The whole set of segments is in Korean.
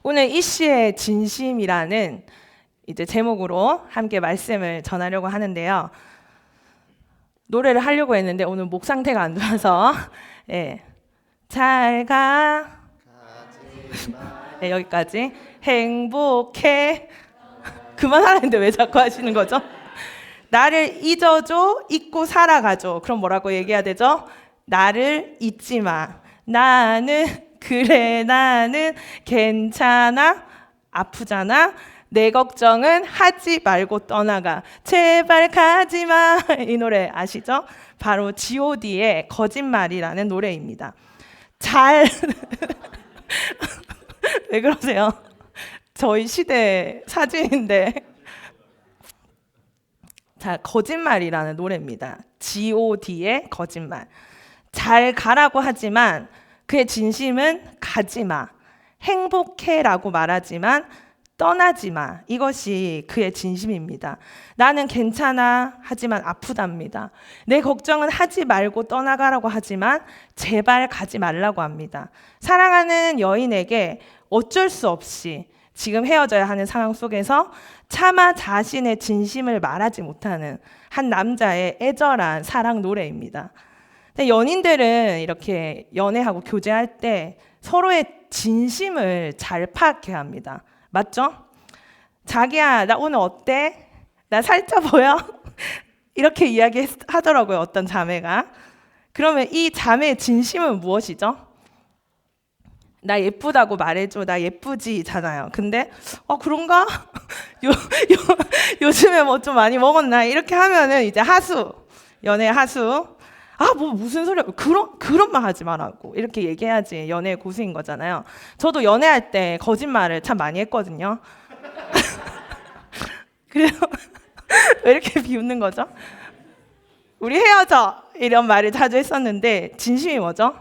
오늘 이씨의 진심이라는 이제 제목으로 함께 말씀을 전하려고 하는데요. 노래를 하려고 했는데 오늘 목 상태가 안 좋아서 잘 가. 여기까지. 행복해. 그만하라는데 왜 자꾸 하시는 거죠? 나를 잊어줘, 잊고 살아가줘. 그럼 뭐라고 얘기해야 되죠? 나를 잊지 마. 나는 괜찮아. 아프잖아. 내 걱정은 하지 말고 떠나가. 제발 가지 마. 이 노래 아시죠? 바로 G.O.D의 거짓말이라는 노래입니다. 왜 그러세요? 저희 시대 사진인데. 자, 거짓말이라는 노래입니다. G.O.D의 거짓말. 잘 가라고 하지만 그의 진심은 가지 마. 행복해라고 말하지만 떠나지 마. 이것이 그의 진심입니다. 나는 괜찮아 하지만 아프답니다. 내 걱정은 하지 말고 떠나가라고 하지만 제발 가지 말라고 합니다. 사랑하는 여인에게 어쩔 수 없이 지금 헤어져야 하는 상황 속에서 차마 자신의 진심을 말하지 못하는 한 남자의 애절한 사랑 노래입니다. 근데 연인들은 이렇게 연애하고 교제할 때 서로의 진심을 잘 파악해야 합니다. 맞죠? 자기야, 나 오늘 어때? 나 살쪄 보여? 이렇게 이야기하더라고요, 어떤 자매가. 그러면 이 자매의 진심은 무엇이죠? 나 예쁘다고 말해줘. 나 예쁘지잖아요. 근데 그런가? 요즘에 뭐 좀 많이 먹었나? 이렇게 하면은 이제 연애 하수. 무슨 소리야. 그런 말 하지 말라고. 이렇게 얘기해야지 연애의 고수인 거잖아요. 저도 연애할 때 거짓말을 참 많이 했거든요. 그래요. 왜 이렇게 비웃는 거죠? 우리 헤어져. 이런 말을 자주 했었는데 진심이 뭐죠?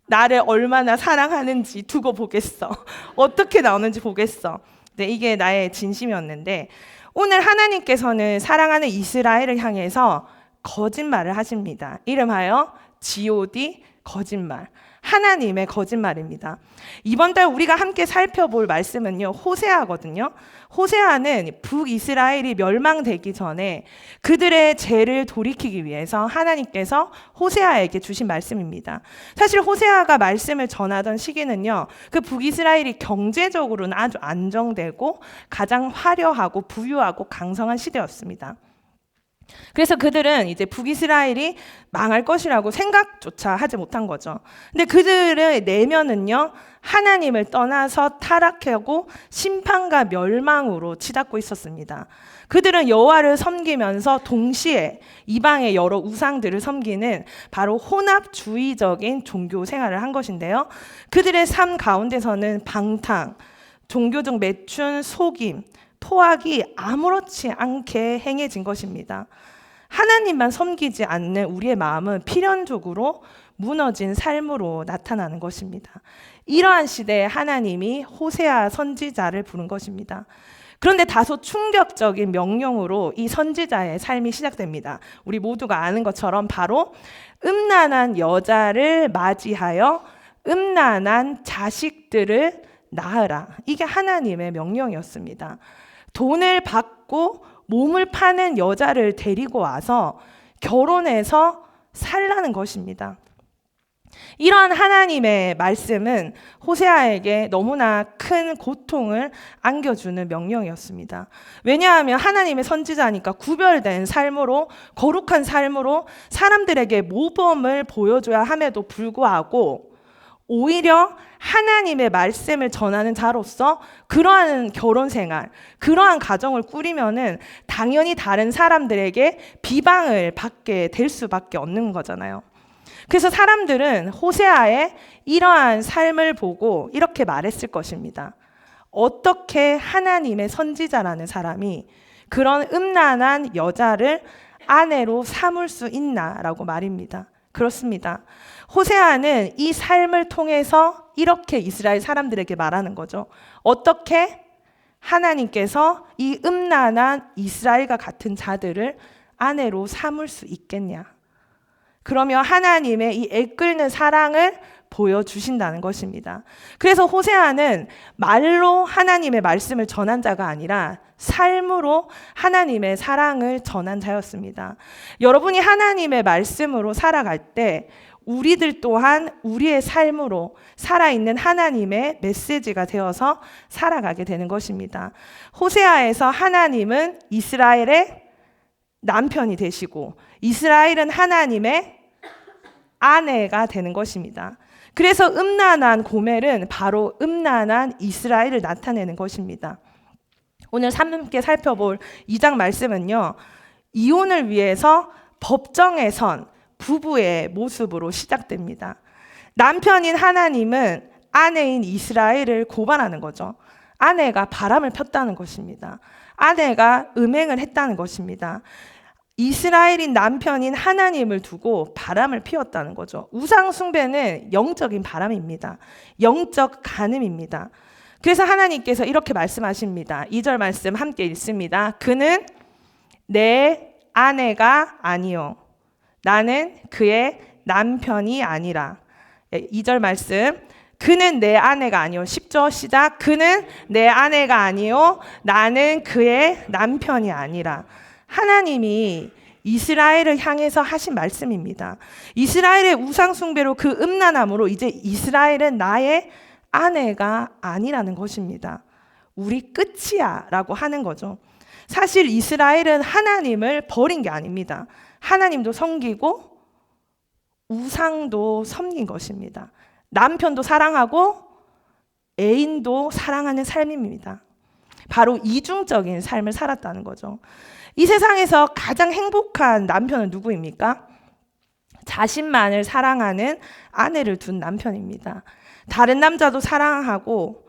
나를 얼마나 사랑하는지 두고 보겠어. 어떻게 나오는지 보겠어. 네, 이게 나의 진심이었는데 오늘 하나님께서는 사랑하는 이스라엘을 향해서 거짓말을 하십니다. 이름하여 G.O.D. 거짓말. 하나님의 거짓말입니다. 이번 달 우리가 함께 살펴볼 말씀은요, 호세아거든요. 호세아는 북이스라엘이 멸망되기 전에 그들의 죄를 돌이키기 위해서 하나님께서 호세아에게 주신 말씀입니다. 사실 호세아가 말씀을 전하던 시기는요, 그 북이스라엘이 경제적으로는 아주 안정되고 가장 화려하고 부유하고 강성한 시대였습니다. 그래서 그들은 이제 북이스라엘이 망할 것이라고 생각조차 하지 못한 거죠. 근데 그들의 내면은요, 하나님을 떠나서 타락하고 심판과 멸망으로 치닫고 있었습니다. 그들은 여호와를 섬기면서 동시에 이방의 여러 우상들을 섬기는 바로 혼합주의적인 종교 생활을 한 것인데요. 그들의 삶 가운데서는 방탕, 종교적 매춘, 속임, 토악이 아무렇지 않게 행해진 것입니다. 하나님만 섬기지 않는 우리의 마음은 필연적으로 무너진 삶으로 나타나는 것입니다. 이러한 시대에 하나님이 호세아 선지자를 부른 것입니다. 그런데 다소 충격적인 명령으로 이 선지자의 삶이 시작됩니다. 우리 모두가 아는 것처럼 바로 음란한 여자를 맞이하여 음란한 자식들을 낳으라. 이게 하나님의 명령이었습니다. 돈을 받고 몸을 파는 여자를 데리고 와서 결혼해서 살라는 것입니다. 이러한 하나님의 말씀은 호세아에게 너무나 큰 고통을 안겨주는 명령이었습니다. 왜냐하면 하나님의 선지자니까 구별된 삶으로, 거룩한 삶으로 사람들에게 모범을 보여줘야 함에도 불구하고 오히려 하나님의 말씀을 전하는 자로서 그러한 결혼 생활, 그러한 가정을 꾸리면은 당연히 다른 사람들에게 비방을 받게 될 수밖에 없는 거잖아요. 그래서 사람들은 호세아의 이러한 삶을 보고 이렇게 말했을 것입니다. 어떻게 하나님의 선지자라는 사람이 그런 음란한 여자를 아내로 삼을 수 있나라고 말입니다. 그렇습니다. 호세아는 이 삶을 통해서 이렇게 이스라엘 사람들에게 말하는 거죠. 어떻게 하나님께서 이 음란한 이스라엘과 같은 자들을 아내로 삼을 수 있겠냐? 그러면 하나님의 이 애끓는 사랑을 보여주신다는 것입니다. 그래서 호세아는 말로 하나님의 말씀을 전한 자가 아니라 삶으로 하나님의 사랑을 전한 자였습니다. 여러분이 하나님의 말씀으로 살아갈 때 우리들 또한 우리의 삶으로 살아있는 하나님의 메시지가 되어서 살아가게 되는 것입니다. 호세아에서 하나님은 이스라엘의 남편이 되시고 이스라엘은 하나님의 아내가 되는 것입니다. 그래서 음란한 고멜은 바로 음란한 이스라엘을 나타내는 것입니다. 오늘 함께 살펴볼 2장 말씀은요, 이혼을 위해서 법정에 선 부부의 모습으로 시작됩니다. 남편인 하나님은 아내인 이스라엘을 고발하는 거죠. 아내가 바람을 폈다는 것입니다. 아내가 음행을 했다는 것입니다. 이스라엘인 남편인 하나님을 두고 바람을 피웠다는 거죠. 우상 숭배는 영적인 바람입니다. 영적 간음입니다. 그래서 하나님께서 이렇게 말씀하십니다. 2절 말씀 함께 읽습니다. 그는 내 아내가 아니요 나는 그의 남편이 아니라. 2절 말씀. 그는 내 아내가 아니요. 10절 시작. 그는 내 아내가 아니요 나는 그의 남편이 아니라. 하나님이 이스라엘을 향해서 하신 말씀입니다. 이스라엘의 우상 숭배로 그 음란함으로 이제 이스라엘은 나의 아내가 아니라는 것입니다. 우리 끝이야 라고 하는 거죠. 사실 이스라엘은 하나님을 버린 게 아닙니다. 하나님도 섬기고 우상도 섬긴 것입니다. 남편도 사랑하고 애인도 사랑하는 삶입니다. 바로 이중적인 삶을 살았다는 거죠. 이 세상에서 가장 행복한 남편은 누구입니까? 자신만을 사랑하는 아내를 둔 남편입니다. 다른 남자도 사랑하고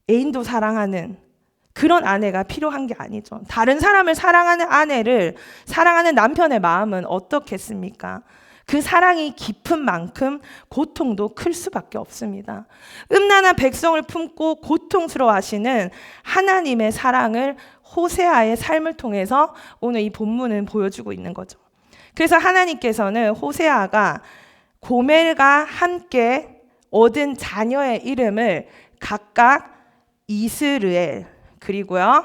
애인도 사랑하는 그런 아내가 필요한 게 아니죠. 다른 사람을 사랑하는 아내를 사랑하는 남편의 마음은 어떻겠습니까? 그 사랑이 깊은 만큼 고통도 클 수밖에 없습니다. 음란한 백성을 품고 고통스러워하시는 하나님의 사랑을 호세아의 삶을 통해서 오늘 이 본문은 보여주고 있는 거죠. 그래서 하나님께서는 호세아가 고멜과 함께 얻은 자녀의 이름을 각각 이스르엘 그리고요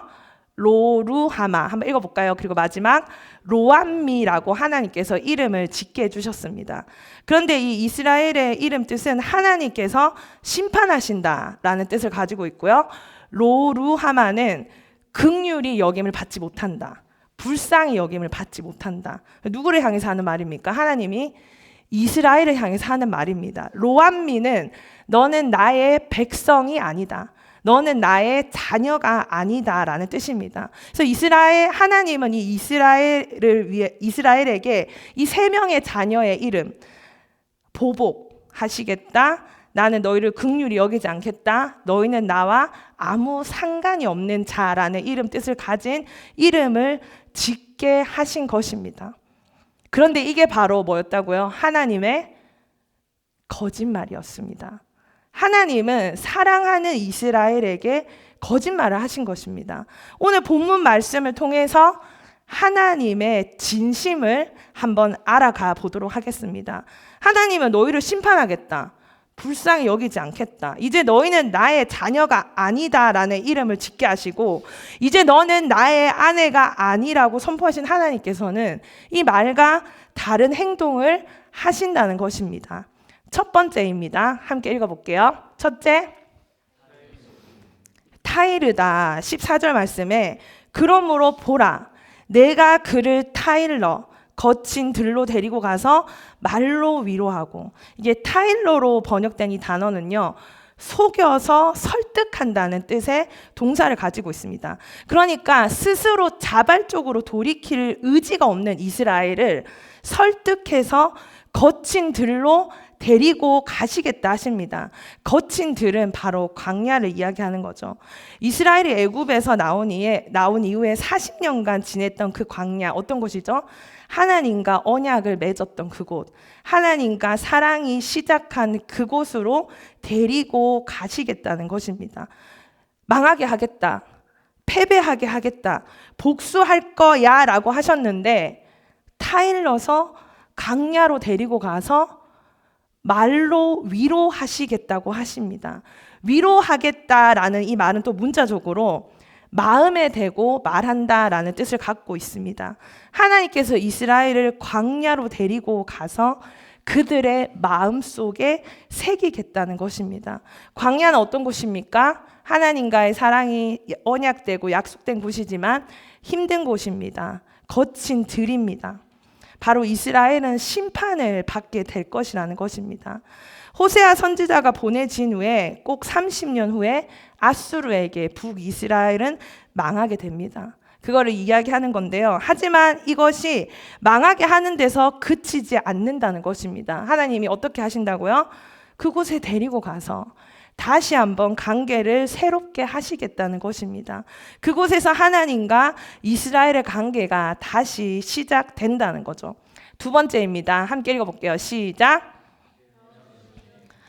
로루하마 한번 읽어볼까요? 그리고 마지막 로암미라고 하나님께서 이름을 짓게 해주셨습니다. 그런데 이 이스라엘의 이름 뜻은 하나님께서 심판하신다라는 뜻을 가지고 있고요. 로루하마는 긍휼히 여김을 받지 못한다. 불쌍히 여김을 받지 못한다. 누구를 향해서 하는 말입니까? 하나님이 이스라엘을 향해서 하는 말입니다. 로암미는 너는 나의 백성이 아니다. 너는 나의 자녀가 아니다라는 뜻입니다. 그래서 하나님은 이 이스라엘에게 이 세 명의 자녀의 이름 보복하시겠다. 나는 너희를 긍휼히 여기지 않겠다. 너희는 나와 아무 상관이 없는 자라는 이름 뜻을 가진 이름을 짓게 하신 것입니다. 그런데 이게 바로 뭐였다고요? 하나님의 거짓말이었습니다. 하나님은 사랑하는 이스라엘에게 거짓말을 하신 것입니다. 오늘 본문 말씀을 통해서 하나님의 진심을 한번 알아가 보도록 하겠습니다. 하나님은 너희를 심판하겠다. 불쌍히 여기지 않겠다. 이제 너희는 나의 자녀가 아니다라는 이름을 짓게 하시고 이제 너는 나의 아내가 아니라고 선포하신 하나님께서는 이 말과 다른 행동을 하신다는 것입니다. 첫 번째입니다. 함께 읽어볼게요. 첫째, 타이르다 14절 말씀에 그러므로 보라 내가 그를 타일러 거친 들로 데리고 가서 말로 위로하고 이게 타일러로 번역된 이 단어는요. 속여서 설득한다는 뜻의 동사를 가지고 있습니다. 그러니까 스스로 자발적으로 돌이킬 의지가 없는 이스라엘을 설득해서 거친 들로 데리고 가시겠다 하십니다. 거친 들은 바로 광야를 이야기하는 거죠. 이스라엘이 애굽에서 나온 이후에 40년간 지냈던 그 광야 어떤 곳이죠? 하나님과 언약을 맺었던 그곳, 하나님과 사랑이 시작한 그곳으로 데리고 가시겠다는 것입니다. 망하게 하겠다, 패배하게 하겠다, 복수할 거야 라고 하셨는데 타일러서 광야로 데리고 가서 말로 위로하시겠다고 하십니다. 위로하겠다라는 이 말은 또 문자적으로 마음에 대고 말한다라는 뜻을 갖고 있습니다. 하나님께서 이스라엘을 광야로 데리고 가서 그들의 마음속에 새기겠다는 것입니다. 광야는 어떤 곳입니까? 하나님과의 사랑이 언약되고 약속된 곳이지만 힘든 곳입니다. 거친 들입니다. 바로 이스라엘은 심판을 받게 될 것이라는 것입니다. 호세아 선지자가 보내진 후에 꼭 30년 후에 아수르에게 북이스라엘은 망하게 됩니다. 그거를 이야기하는 건데요. 하지만 이것이 망하게 하는 데서 그치지 않는다는 것입니다. 하나님이 어떻게 하신다고요? 그곳에 데리고 가서 다시 한번 관계를 새롭게 하시겠다는 것입니다. 그곳에서 하나님과 이스라엘의 관계가 다시 시작된다는 거죠. 두 번째입니다. 함께 읽어볼게요. 시작.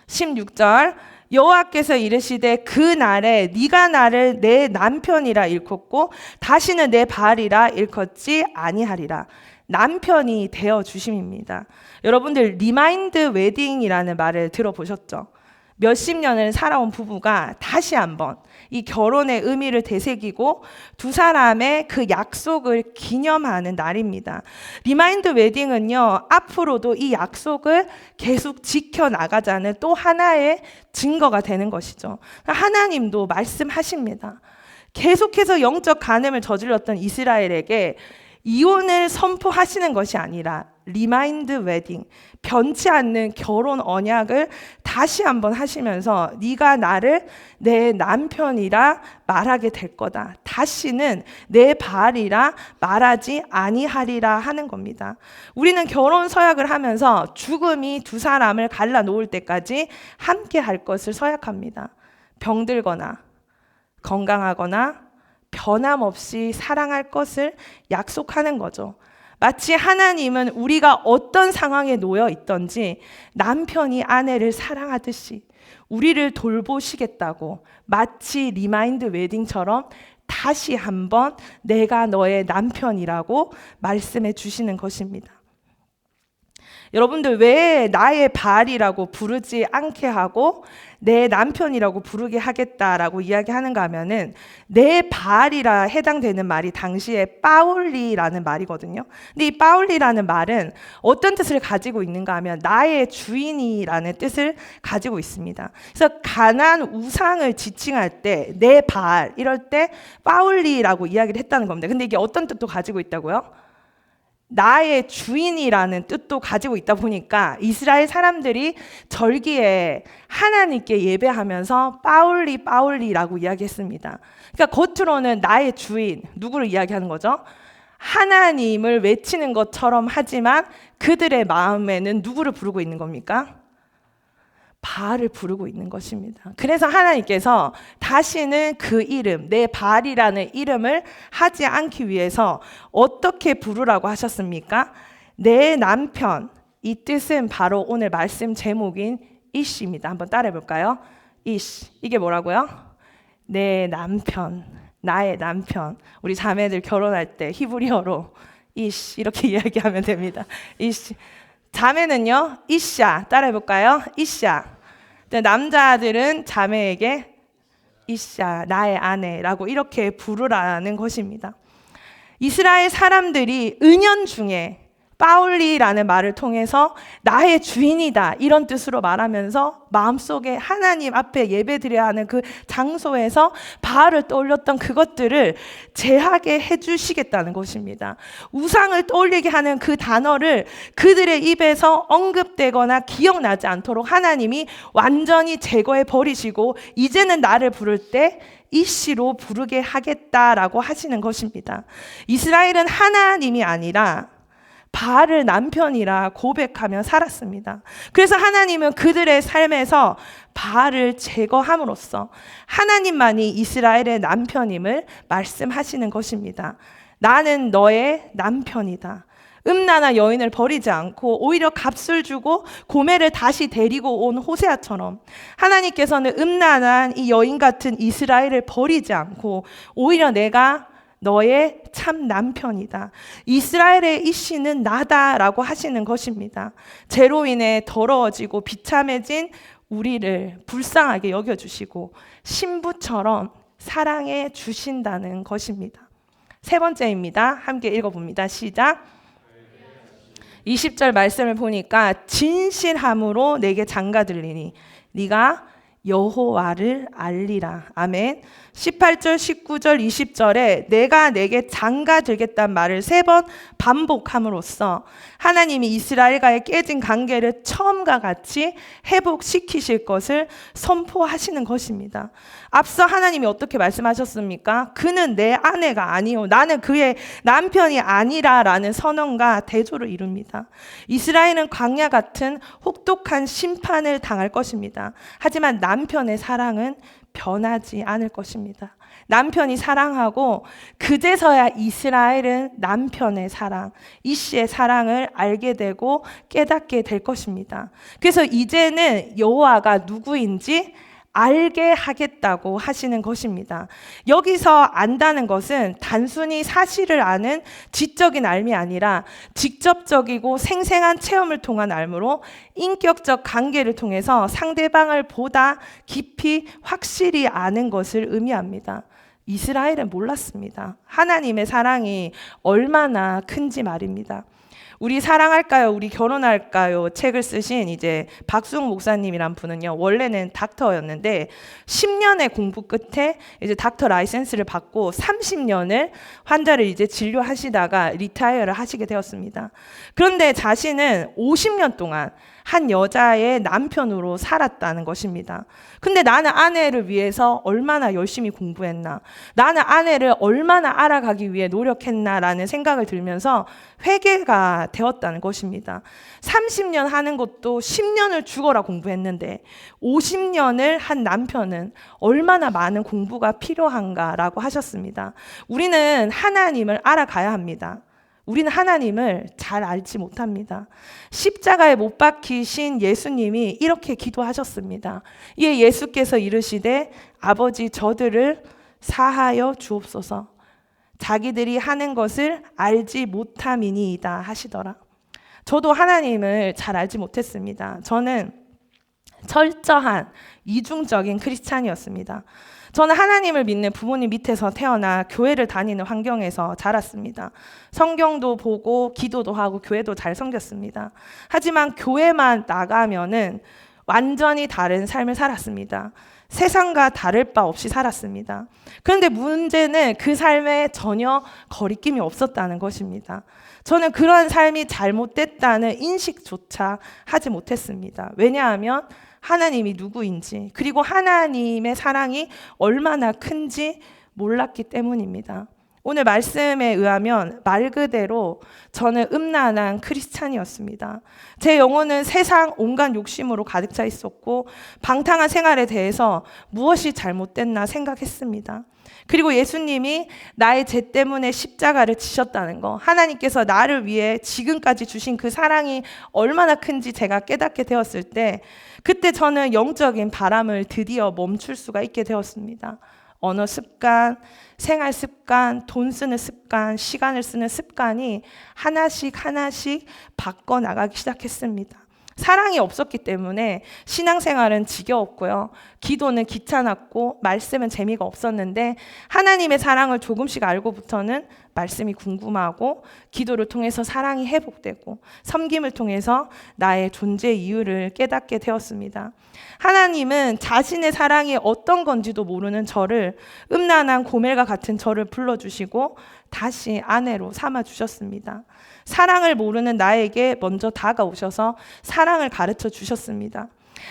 16절. 여호와께서 이르시되 그 날에 네가 나를 내 남편이라 일컫고 다시는 내 바알이라 일컫지 아니하리라. 남편이 되어 주심입니다. 여러분들 리마인드 웨딩이라는 말을 들어보셨죠? 몇십 년을 살아온 부부가 다시 한번 이 결혼의 의미를 되새기고 두 사람의 그 약속을 기념하는 날입니다. 리마인드 웨딩은요, 앞으로도 이 약속을 계속 지켜나가자는 또 하나의 증거가 되는 것이죠. 하나님도 말씀하십니다. 계속해서 영적 간음을 저질렀던 이스라엘에게 이혼을 선포하시는 것이 아니라 리마인드 웨딩, 변치 않는 결혼 언약을 다시 한번 하시면서 네가 나를 내 남편이라 말하게 될 거다. 다시는 내 바알이라 말하지 아니하리라 하는 겁니다. 우리는 결혼 서약을 하면서 죽음이 두 사람을 갈라놓을 때까지 함께 할 것을 서약합니다. 병들거나 건강하거나 변함없이 사랑할 것을 약속하는 거죠. 마치 하나님은 우리가 어떤 상황에 놓여 있던지 남편이 아내를 사랑하듯이 우리를 돌보시겠다고 마치 리마인드 웨딩처럼 다시 한번 내가 너의 남편이라고 말씀해 주시는 것입니다. 여러분들 왜 나의 바알이라고 부르지 않게 하고 내 남편이라고 부르게 하겠다라고 이야기하는가 하면은 내 바알이라 해당되는 말이 당시에 빠울리라는 말이거든요. 근데 이 빠울리라는 말은 어떤 뜻을 가지고 있는가 하면 나의 주인이라는 뜻을 가지고 있습니다. 그래서 가난 우상을 지칭할 때 내 바알 이럴 때 빠울리라고 이야기를 했다는 겁니다. 근데 이게 어떤 뜻도 가지고 있다고요? 나의 주인이라는 뜻도 가지고 있다 보니까 이스라엘 사람들이 절기에 하나님께 예배하면서 빠울리 빠울리라고 이야기했습니다. 그러니까 겉으로는 나의 주인, 누구를 이야기하는 거죠? 하나님을 외치는 것처럼 하지만 그들의 마음에는 누구를 부르고 있는 겁니까? 바알을 부르고 있는 것입니다. 그래서 하나님께서 다시는 그 이름, 내 바알이라는 이름을 하지 않기 위해서 어떻게 부르라고 하셨습니까? 내 남편, 이 뜻은 바로 오늘 말씀 제목인 이시입니다. 한번 따라해 볼까요? 이시, 이게 뭐라고요? 내 남편, 나의 남편. 우리 자매들 결혼할 때 히브리어로 이시 이렇게 이야기하면 됩니다. 이시. 자매는요, 이샤 따라해 볼까요? 이샤. 남자들은 자매에게 이샤, 나의 아내라고 이렇게 부르라는 것입니다. 이스라엘 사람들이 은연중에 빠울리라는 말을 통해서 나의 주인이다 이런 뜻으로 말하면서 마음속에 하나님 앞에 예배드려야 하는 그 장소에서 바알을 떠올렸던 그것들을 제하게 해주시겠다는 것입니다. 우상을 떠올리게 하는 그 단어를 그들의 입에서 언급되거나 기억나지 않도록 하나님이 완전히 제거해 버리시고 이제는 나를 부를 때 이시로 부르게 하겠다라고 하시는 것입니다. 이스라엘은 하나님이 아니라 바알을 남편이라 고백하며 살았습니다. 그래서 하나님은 그들의 삶에서 바알을 제거함으로써 하나님만이 이스라엘의 남편임을 말씀하시는 것입니다. 나는 너의 남편이다. 음란한 여인을 버리지 않고 오히려 값을 주고 고멜을 다시 데리고 온 호세아처럼 하나님께서는 음란한 이 여인 같은 이스라엘을 버리지 않고 오히려 내가 너의 참 남편이다. 이스라엘의 이씨는 나다라고 하시는 것입니다. 죄로 인해 더러워지고 비참해진 우리를 불쌍하게 여겨주시고 신부처럼 사랑해 주신다는 것입니다. 세 번째입니다. 함께 읽어봅니다. 시작. 20절 말씀을 보니까 진실함으로 내게 장가들리니 네가 여호와를 알리라. 아멘. 18절, 19절, 20절에 내가 내게 장가들겠다는 말을 3번 반복함으로써 하나님이 이스라엘과의 깨진 관계를 처음과 같이 회복시키실 것을 선포하시는 것입니다. 앞서 하나님이 어떻게 말씀하셨습니까? 그는 내 아내가 아니요 나는 그의 남편이 아니라라는 선언과 대조를 이룹니다. 이스라엘은 광야 같은 혹독한 심판을 당할 것입니다. 하지만 남편의 사랑은 변하지 않을 것입니다. 남편이 사랑하고 그제서야 이스라엘은 남편의 사랑, 이씨의 사랑을 알게 되고 깨닫게 될 것입니다. 그래서 이제는 여호와가 누구인지 알게 하겠다고 하시는 것입니다. 여기서 안다는 것은 단순히 사실을 아는 지적인 알미 아니라 직접적이고 생생한 체험을 통한 알므로 인격적 관계를 통해서 상대방을 보다 깊이 확실히 아는 것을 의미합니다. 이스라엘은 몰랐습니다. 하나님의 사랑이 얼마나 큰지 말입니다. 우리 사랑할까요? 우리 결혼할까요? 책을 쓰신 이제 박수웅 목사님이란 분은요, 원래는 닥터였는데 10년의 공부 끝에 이제 닥터 라이센스를 받고 30년을 환자를 이제 진료하시다가 리타이어를 하시게 되었습니다. 그런데 자신은 50년 동안 한 여자의 남편으로 살았다는 것입니다. 근데 나는 아내를 위해서 얼마나 열심히 공부했나, 나는 아내를 얼마나 알아가기 위해 노력했나라는 생각을 들면서 회개가 되었다는 것입니다. 30년 하는 것도 10년을 죽어라 공부했는데 50년을 한 남편은 얼마나 많은 공부가 필요한가라고 하셨습니다. 우리는 하나님을 알아가야 합니다. 우리는 하나님을 잘 알지 못합니다. 십자가에 못 박히신 예수님이 이렇게 기도하셨습니다. 이에 예수께서 이르시되 아버지 저들을 사하여 주옵소서. 자기들이 하는 것을 알지 못함이니이다 하시더라. 저도 하나님을 잘 알지 못했습니다. 저는 철저한 이중적인 크리스찬이었습니다. 저는 하나님을 믿는 부모님 밑에서 태어나 교회를 다니는 환경에서 자랐습니다. 성경도 보고 기도도 하고 교회도 잘 섬겼습니다. 하지만 교회만 나가면은 완전히 다른 삶을 살았습니다. 세상과 다를 바 없이 살았습니다. 그런데 문제는 그 삶에 전혀 거리낌이 없었다는 것입니다. 저는 그런 삶이 잘못됐다는 인식조차 하지 못했습니다. 왜냐하면 하나님이 누구인지, 그리고 하나님의 사랑이 얼마나 큰지 몰랐기 때문입니다. 오늘 말씀에 의하면 말 그대로 저는 음란한 크리스찬이었습니다. 제 영혼은 세상 온갖 욕심으로 가득 차 있었고 방탕한 생활에 대해서 무엇이 잘못됐나 생각했습니다. 그리고 예수님이 나의 죄 때문에 십자가를 지셨다는 거, 하나님께서 나를 위해 지금까지 주신 그 사랑이 얼마나 큰지 제가 깨닫게 되었을 때, 그때 저는 영적인 바람을 드디어 멈출 수가 있게 되었습니다. 언어 습관, 생활 습관, 돈 쓰는 습관, 시간을 쓰는 습관이 하나씩 바꿔 나가기 시작했습니다. 사랑이 없었기 때문에 신앙생활은 지겨웠고요. 기도는 귀찮았고 말씀은 재미가 없었는데 하나님의 사랑을 조금씩 알고부터는 말씀이 궁금하고 기도를 통해서 사랑이 회복되고 섬김을 통해서 나의 존재 이유를 깨닫게 되었습니다. 하나님은 자신의 사랑이 어떤 건지도 모르는 저를, 음란한 고멜과 같은 저를 불러주시고 다시 아내로 삼아주셨습니다. 사랑을 모르는 나에게 먼저 다가오셔서 사랑을 가르쳐 주셨습니다.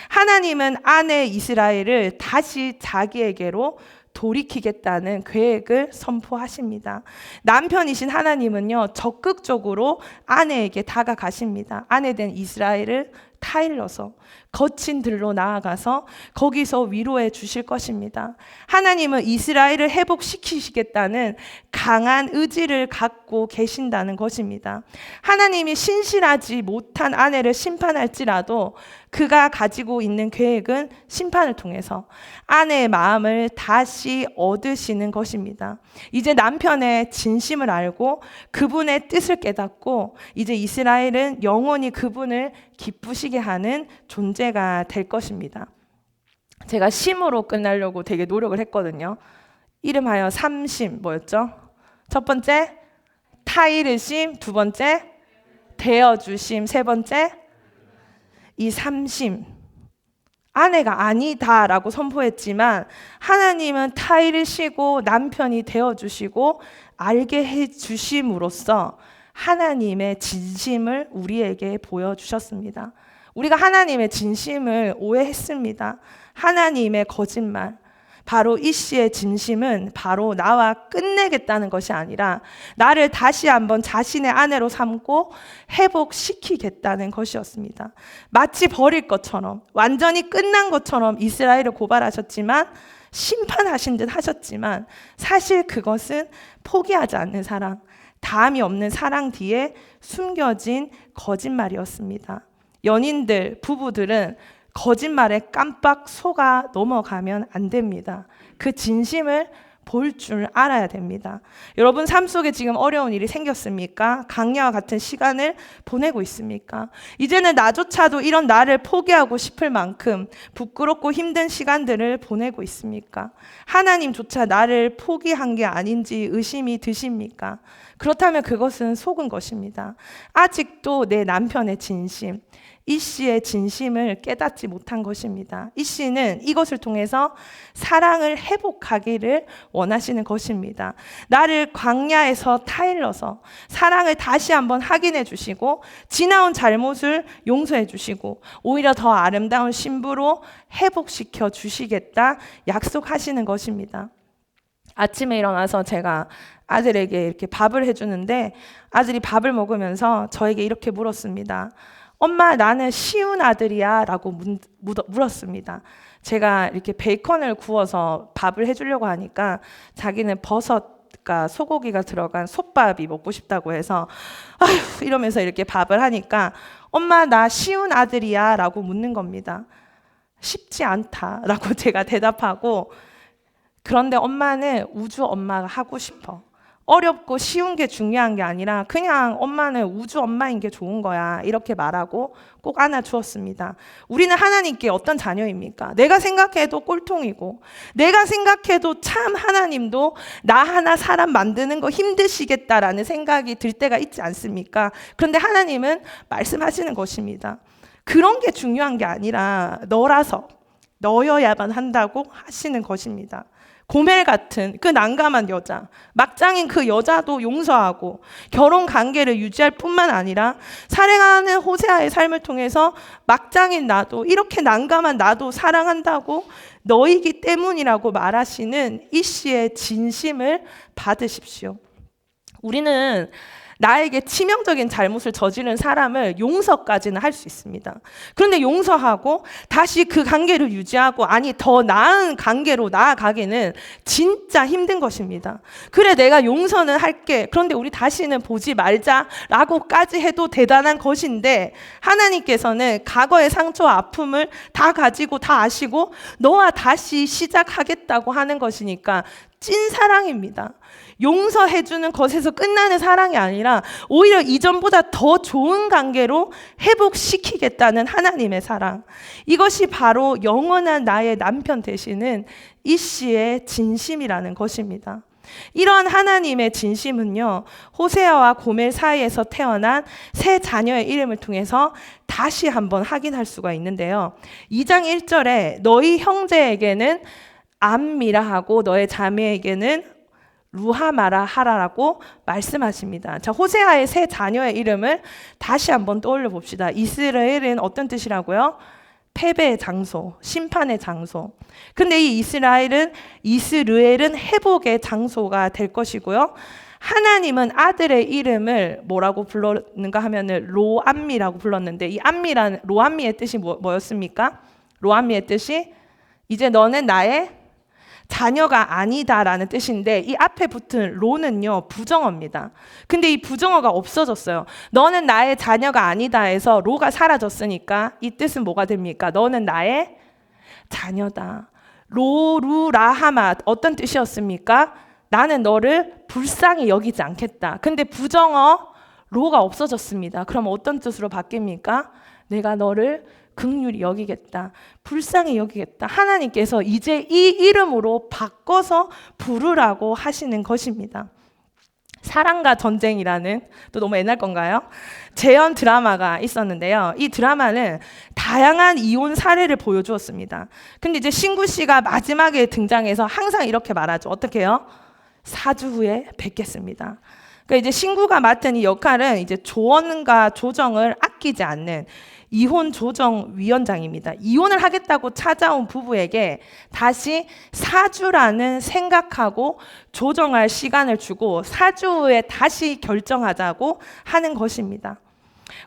하나님은 아내 이스라엘을 다시 자기에게로 돌이키겠다는 계획을 선포하십니다. 남편이신 하나님은요, 적극적으로 아내에게 다가가십니다. 아내된 이스라엘을 타일러서 거친 들로 나아가서 거기서 위로해 주실 것입니다. 하나님은 이스라엘을 회복시키시겠다는 강한 의지를 갖고 계신다는 것입니다. 하나님이 신실하지 못한 아내를 심판할지라도 그가 가지고 있는 계획은 심판을 통해서 아내의 마음을 다시 얻으시는 것입니다. 이제 남편의 진심을 알고 그분의 뜻을 깨닫고 이제 이스라엘은 영원히 그분을 기쁘시게 하는 존재가 될 것입니다. 제가 심으로 끝내려고 되게 노력을 했거든요. 이름하여 삼심 뭐였죠? 첫 번째 타이르심, 두 번째 되어주심, 세 번째 이 삼심. 아내가 아니다라고 선포했지만 하나님은 타이르시고 남편이 되어주시고 알게 해주심으로써 하나님의 진심을 우리에게 보여주셨습니다. 우리가 하나님의 진심을 오해했습니다. 하나님의 거짓말. 바로 이 씨의 진심은 바로 나와 끝내겠다는 것이 아니라 나를 다시 한번 자신의 아내로 삼고 회복시키겠다는 것이었습니다. 마치 버릴 것처럼 완전히 끝난 것처럼 이스라엘을 고발하셨지만 심판하신 듯 하셨지만 사실 그것은 포기하지 않는 사랑, 다함이 없는 사랑 뒤에 숨겨진 거짓말이었습니다. 연인들, 부부들은 거짓말에 깜빡 속아 넘어가면 안 됩니다. 그 진심을 볼 줄 알아야 됩니다. 여러분 삶 속에 지금 어려운 일이 생겼습니까? 강야와 같은 시간을 보내고 있습니까? 이제는 나조차도 이런 나를 포기하고 싶을 만큼 부끄럽고 힘든 시간들을 보내고 있습니까? 하나님조차 나를 포기한 게 아닌지 의심이 드십니까? 그렇다면 그것은 속은 것입니다. 아직도 내 남편의 진심, 이 씨의 진심을 깨닫지 못한 것입니다. 이 씨는 이것을 통해서 사랑을 회복하기를 원하시는 것입니다. 나를 광야에서 타일러서 사랑을 다시 한번 확인해 주시고 지나온 잘못을 용서해 주시고 오히려 더 아름다운 신부로 회복시켜 주시겠다 약속하시는 것입니다. 아침에 일어나서 제가 아들에게 이렇게 밥을 해주는데 아들이 밥을 먹으면서 저에게 이렇게 물었습니다. 엄마, 나는 쉬운 아들이야 라고 물었습니다. 제가 이렇게 베이컨을 구워서 밥을 해주려고 하니까 자기는 버섯과 소고기가 들어간 솥밥이 먹고 싶다고 해서 아휴 이러면서 이렇게 밥을 하니까 엄마, 나 쉬운 아들이야 라고 묻는 겁니다. 쉽지 않다 라고 제가 대답하고 그런데 엄마는 우주 엄마가 하고 싶어. 어렵고 쉬운 게 중요한 게 아니라 그냥 엄마는 우주 엄마인 게 좋은 거야 이렇게 말하고 꼭 안아주었습니다. 우리는 하나님께 어떤 자녀입니까? 내가 생각해도 꼴통이고 내가 생각해도 참 하나님도 나 하나 사람 만드는 거 힘드시겠다라는 생각이 들 때가 있지 않습니까? 그런데 하나님은 말씀하시는 것입니다. 그런 게 중요한 게 아니라 너라서 너여야만 한다고 하시는 것입니다. 고멜 같은 그 난감한 여자, 막장인 그 여자도 용서하고 결혼 관계를 유지할 뿐만 아니라 사랑하는 호세아의 삶을 통해서 막장인 나도 이렇게 난감한 나도 사랑한다고 너이기 때문이라고 말하시는 이 씨의 진심을 받으십시오. 우리는 나에게 치명적인 잘못을 저지른 사람을 용서까지는 할 수 있습니다. 그런데 용서하고 다시 그 관계를 유지하고 아니 더 나은 관계로 나아가기는 진짜 힘든 것입니다. 그래 내가 용서는 할게. 그런데 우리 다시는 보지 말자라고까지 해도 대단한 것인데 하나님께서는 과거의 상처와 아픔을 다 가지고 다 아시고 너와 다시 시작하겠다고 하는 것이니까 찐 사랑입니다. 용서해주는 것에서 끝나는 사랑이 아니라 오히려 이전보다 더 좋은 관계로 회복시키겠다는 하나님의 사랑. 이것이 바로 영원한 나의 남편 되시는 이 씨의 진심이라는 것입니다. 이러한 하나님의 진심은요, 호세아와 고멜 사이에서 태어난 세 자녀의 이름을 통해서 다시 한번 확인할 수가 있는데요. 2장 1절에 너희 형제에게는 암미라 하고 너의 자매에게는 루하마라 하라라고 말씀하십니다. 자, 호세아의 세 자녀의 이름을 다시 한번 떠올려 봅시다. 이스라엘은 어떤 뜻이라고요? 패배의 장소, 심판의 장소. 근데 이 이스라엘은 회복의 장소가 될 것이고요. 하나님은 아들의 이름을 뭐라고 불렀는가 하면은 로암미라고 불렀는데 이 암미라는 로암미의 뜻이 뭐였습니까? 로암미의 뜻이 이제 너는 나의 자녀가 아니다라는 뜻인데 이 앞에 붙은 로는요 부정어입니다. 근데 이 부정어가 없어졌어요. 너는 나의 자녀가 아니다 해서 로가 사라졌으니까 이 뜻은 뭐가 됩니까? 너는 나의 자녀다. 로루라하마 어떤 뜻이었습니까? 나는 너를 불쌍히 여기지 않겠다. 근데 부정어 로가 없어졌습니다. 그럼 어떤 뜻으로 바뀝니까? 내가 너를 긍휼히 여기겠다. 불쌍히 여기겠다. 하나님께서 이제 이 이름으로 바꿔서 부르라고 하시는 것입니다. 사랑과 전쟁이라는, 또 너무 옛날 건가요? 재현 드라마가 있었는데요. 이 드라마는 다양한 이혼 사례를 보여주었습니다. 근데 이제 신구 씨가 마지막에 등장해서 항상 이렇게 말하죠. 어떻게 해요? 4주 후에 뵙겠습니다. 그러니까 이제 신구가 맡은 이 역할은 이제 조언과 조정을 아끼지 않는 이혼 조정 위원장입니다. 이혼을 하겠다고 찾아온 부부에게 다시 4주라는 생각하고 조정할 시간을 주고 4주 후에 다시 결정하자고 하는 것입니다.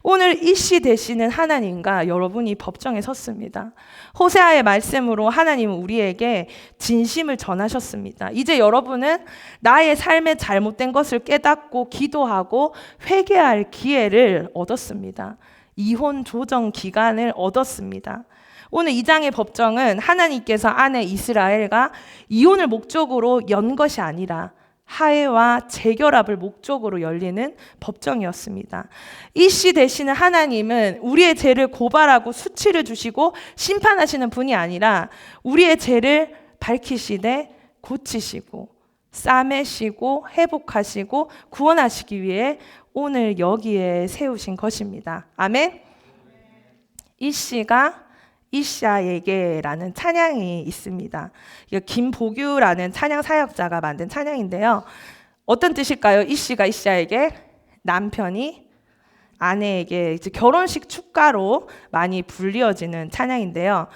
오늘 이 시 되시는 하나님과 여러분이 법정에 섰습니다. 호세아의 말씀으로 하나님은 우리에게 진심을 전하셨습니다. 이제 여러분은 나의 삶에 잘못된 것을 깨닫고 기도하고 회개할 기회를 얻었습니다. 이혼 조정 기간을 얻었습니다. 오늘 2장의 법정은 하나님께서 아내 이스라엘과 이혼을 목적으로 연 것이 아니라 화해와 재결합을 목적으로 열리는 법정이었습니다. 이 시 되시는 하나님은 우리의 죄를 고발하고 수치를 주시고 심판하시는 분이 아니라 우리의 죄를 밝히시되 고치시고 싸매시고 회복하시고 구원하시기 위해 오늘 여기에 세우신 것입니다. 아멘. 이 시가 이샤에게라는 찬양이 있습니다. 김보규라는 찬양 사역자가 만든 찬양인데요. 어떤 뜻일까요? 이씨가 이샤에게, 남편이 아내에게 이제 결혼식 축가로 많이 불리어지는 찬양인데요.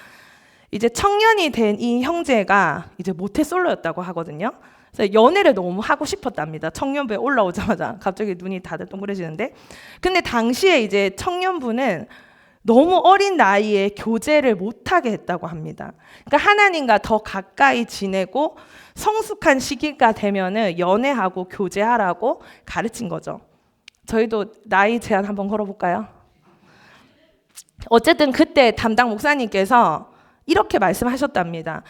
이제 청년이 된 이 형제가 이제 모태솔로였다고 하거든요. 그래서 연애를 너무 하고 싶었답니다. 청년부에 올라오자마자 갑자기 눈이 다들 동그래지는데, 근데 당시에 이제 청년부는 너무 어린 나이에 교제를 못하게 했다고 합니다. 그러니까 하나님과 더 가까이 지내고 성숙한 시기가 되면은 연애하고 교제하라고 가르친 거죠. 저희도 나이 제한 한번 걸어볼까요? 어쨌든 그때 담당 목사님께서 이렇게 말씀하셨답니다.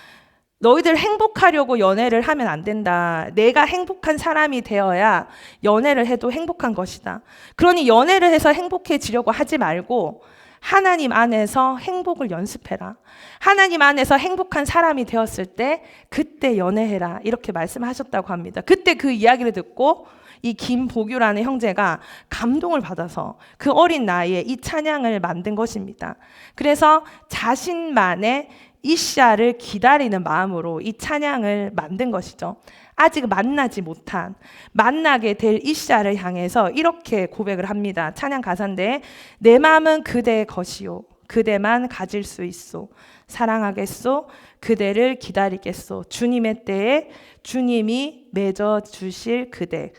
너희들 행복하려고 연애를 하면 안 된다. 내가 행복한 사람이 되어야 연애를 해도 행복한 것이다. 그러니 연애를 해서 행복해지려고 하지 말고 하나님 안에서 행복을 연습해라. 하나님 안에서 행복한 사람이 되었을 때 그때 연애해라. 이렇게 말씀하셨다고 합니다. 그때 그 이야기를 듣고 이 김보규라는 형제가 감동을 받아서 그 어린 나이에 이 찬양을 만든 것입니다. 그래서 자신만의 이샤를 기다리는 마음으로 이 찬양을 만든 것이죠. 아직 만나지 못한, 만나게 될 이샤를 향해서 이렇게 고백을 합니다. 찬양 가사인데, 내 마음은 그대의 것이요 그대만 가질 수 있소. 사랑하겠소. 그대를 기다리겠소. 주님의 때에 주님이 맺어 주실 그대.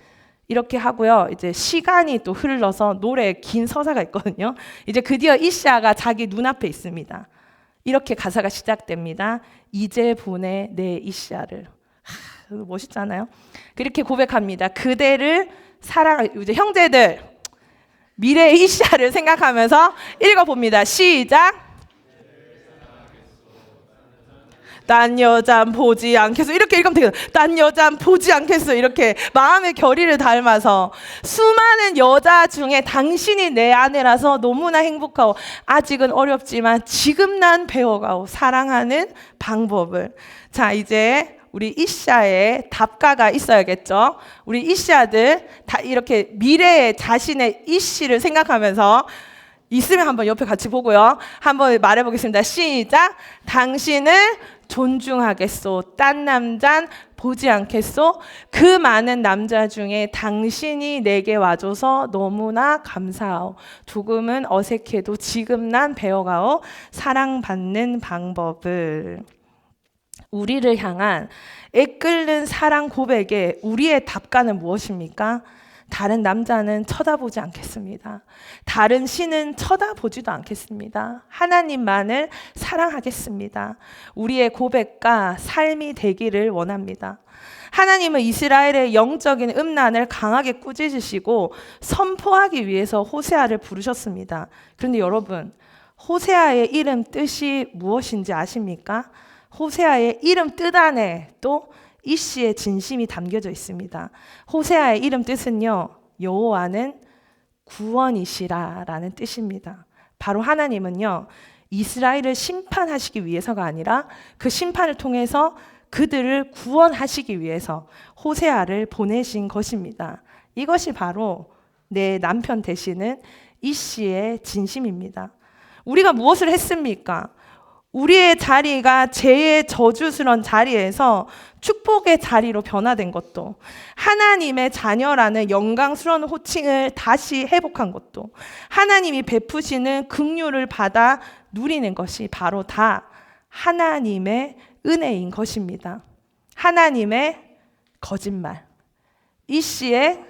이렇게 하고요. 이제 시간이 또 흘러서 노래에 긴 서사가 있거든요. 이제 드디어 이샤가 자기 눈앞에 있습니다. 이렇게 가사가 시작됩니다. 이제 보내 내 이샤를. 멋있잖아요. 그렇게 고백합니다. 그대를 이제 형제들 미래의 이샤를 생각하면서 읽어봅니다. 시작. 딴 여잔 보지 않겠어. 이렇게 읽으면 되겠다. 딴 여잔 보지 않겠어. 이렇게 마음의 결의를 닮아서 수많은 여자 중에 당신이 내 아내라서 너무나 행복하고 아직은 어렵지만 지금 난 배워가고 사랑하는 방법을. 자, 이제 우리 이샤의 답가가 있어야겠죠. 우리 이샤들 다 이렇게 미래의 자신의 이씨를 생각하면서 있으면 한번 옆에 같이 보고요. 한번 말해보겠습니다. 시작. 당신을 존중하겠소. 딴 남잔 보지 않겠소. 그 많은 남자 중에 당신이 내게 와줘서 너무나 감사하오. 조금은 어색해도 지금 난 배워가오. 사랑받는 방법을. 우리를 향한 애끓는 사랑 고백에 우리의 답가는 무엇입니까? 다른 남자는 쳐다보지 않겠습니다. 다른 신은 쳐다보지도 않겠습니다. 하나님만을 사랑하겠습니다. 우리의 고백과 삶이 되기를 원합니다. 하나님은 이스라엘의 영적인 음란을 강하게 꾸짖으시고 선포하기 위해서 호세아를 부르셨습니다. 그런데 여러분, 호세아의 이름 뜻이 무엇인지 아십니까? 호세아의 이름 뜻 안에 또 이씨의 진심이 담겨져 있습니다. 호세아의 이름 뜻은요, 여호와는 구원이시라라는 뜻입니다. 바로 하나님은요, 이스라엘을 심판하시기 위해서가 아니라 그 심판을 통해서 그들을 구원하시기 위해서 호세아를 보내신 것입니다. 이것이 바로 내 남편 되시는 이씨의 진심입니다. 우리가 무엇을 했습니까? 우리의 자리가 죄의 저주스러운 자리에서 축복의 자리로 변화된 것도, 하나님의 자녀라는 영광스러운 호칭을 다시 회복한 것도, 하나님이 베푸시는 긍휼을 받아 누리는 것이 바로 다 하나님의 은혜인 것입니다. 하나님의 거짓말, 이씨의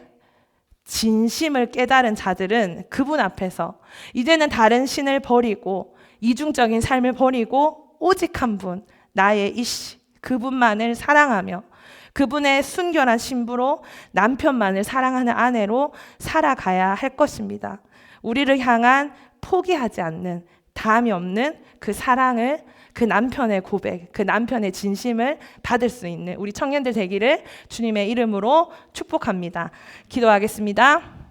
진심을 깨달은 자들은 그분 앞에서 이제는 다른 신을 버리고 이중적인 삶을 버리고 오직 한 분, 나의 이씨, 그분만을 사랑하며 그분의 순결한 신부로 남편만을 사랑하는 아내로 살아가야 할 것입니다. 우리를 향한 포기하지 않는, 다함이 없는 그 사랑을, 그 남편의 고백, 그 남편의 진심을 받을 수 있는 우리 청년들 되기를 주님의 이름으로 축복합니다. 기도하겠습니다.